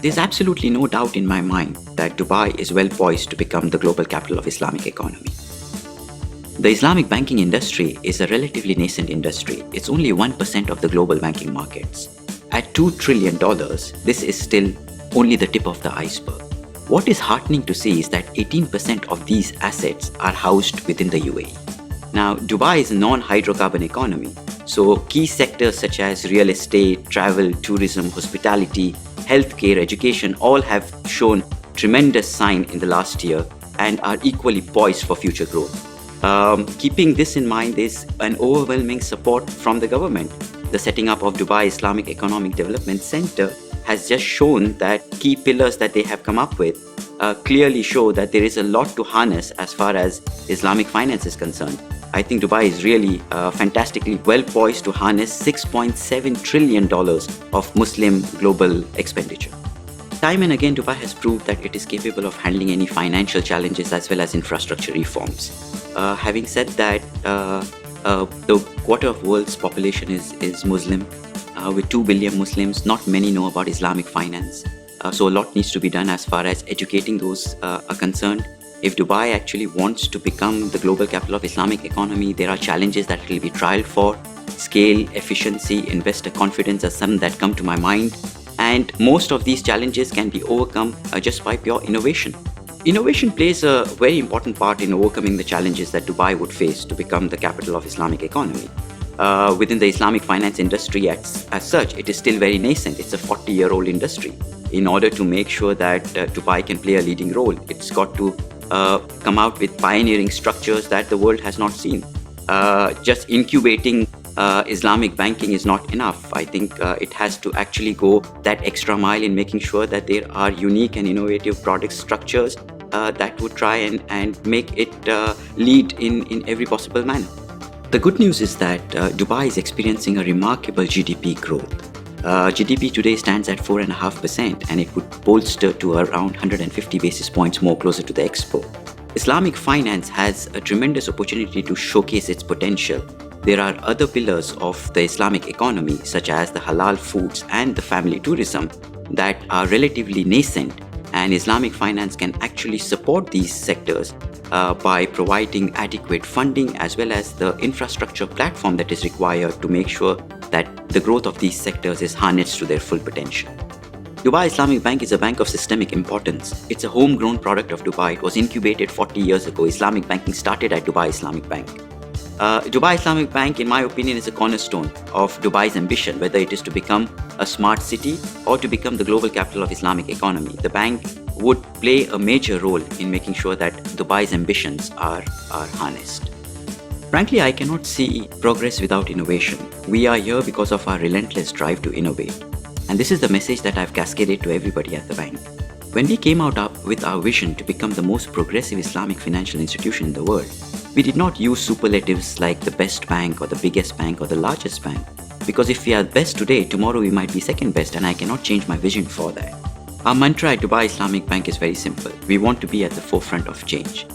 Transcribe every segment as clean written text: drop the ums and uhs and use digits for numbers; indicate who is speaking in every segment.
Speaker 1: There's absolutely no doubt in my mind that Dubai is well poised to become the global capital of Islamic economy. The Islamic banking industry is a relatively nascent industry. It's only 1% of the global banking markets. At $2 trillion, this is still only the tip of the iceberg. What is heartening to see is that 18% of these assets are housed within the UAE. Now, Dubai is a non-hydrocarbon economy, so key sectors such as real estate, travel, tourism, hospitality, healthcare, education all have shown tremendous sign in the last year and are equally poised for future growth. Keeping this in mind, there's an overwhelming support from the government. The setting up of Dubai Islamic Economic Development Center has just shown that key pillars that they have come up with clearly show that there is a lot to harness as far as Islamic finance is concerned. I think Dubai is really fantastically well poised to harness $6.7 trillion of Muslim global expenditure. Time and again, Dubai has proved that it is capable of handling any financial challenges as well as infrastructure reforms. Having said that, the quarter of the world's population is Muslim. With 2 billion Muslims, not many know about Islamic finance. So a lot needs to be done as far as educating those are concerned. If Dubai actually wants to become the global capital of Islamic economy, there are challenges that will be trialed for. Scale, efficiency, investor confidence are some that come to my mind. And most of these challenges can be overcome just by pure innovation. Innovation plays a very important part in overcoming the challenges that Dubai would face to become the capital of Islamic economy. Within the Islamic finance industry as such, it is still very nascent. It's a 40-year-old industry. In order to make sure that Dubai can play a leading role, it's got to come out with pioneering structures that the world has not seen. Just incubating Islamic banking is not enough. I think it has to actually go that extra mile in making sure that there are unique and innovative product structures that would try and make it lead in every possible manner. The good news is that Dubai is experiencing a remarkable GDP growth. GDP today stands at 4.5% and it would bolster to around 150 basis points more closer to the expo. Islamic finance has a tremendous opportunity to showcase its potential. There are other pillars of the Islamic economy such as the halal foods and the family tourism that are relatively nascent, and Islamic finance can actually support these sectors by providing adequate funding as well as the infrastructure platform that is required to make sure that the growth of these sectors is harnessed to their full potential. Dubai Islamic Bank is a bank of systemic importance. It's a homegrown product of Dubai. It was incubated 40 years ago. Islamic banking started at Dubai Islamic Bank. Dubai Islamic Bank, in my opinion, is a cornerstone of Dubai's ambition, whether it is to become a smart city or to become the global capital of Islamic economy. The bank would play a major role in making sure that Dubai's ambitions are harnessed. Frankly, I cannot see progress without innovation. We are here because of our relentless drive to innovate. And this is the message that I've cascaded to everybody at the bank. When we came out with our vision to become the most progressive Islamic financial institution in the world, we did not use superlatives like the best bank or the biggest bank or the largest bank. Because if we are best today, tomorrow we might be second best, and I cannot change my vision for that. Our mantra at Dubai Islamic Bank is very simple. We want to be at the forefront of change.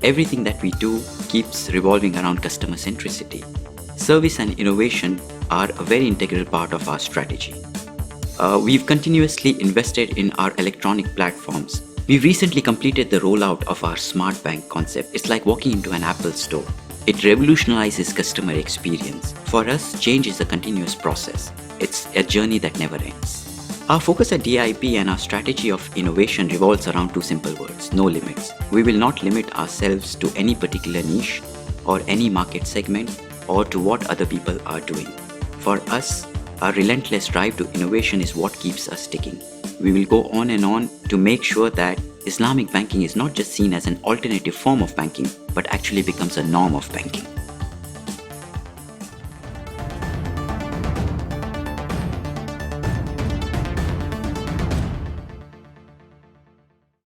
Speaker 1: Everything that we do keeps revolving around customer centricity. Service and innovation are a very integral part of our strategy. We've continuously invested in our electronic platforms. We've recently completed the rollout of our smart bank concept. It's like walking into an Apple store. It revolutionizes customer experience. For us, change is a continuous process. It's a journey that never ends. Our focus at DIB and our strategy of innovation revolves around two simple words: no limits. We will not limit ourselves to any particular niche or any market segment or to what other people are doing. For us, our relentless drive to innovation is what keeps us ticking. We will go on and on to make sure that Islamic banking is not just seen as an alternative form of banking, but actually becomes a norm of banking.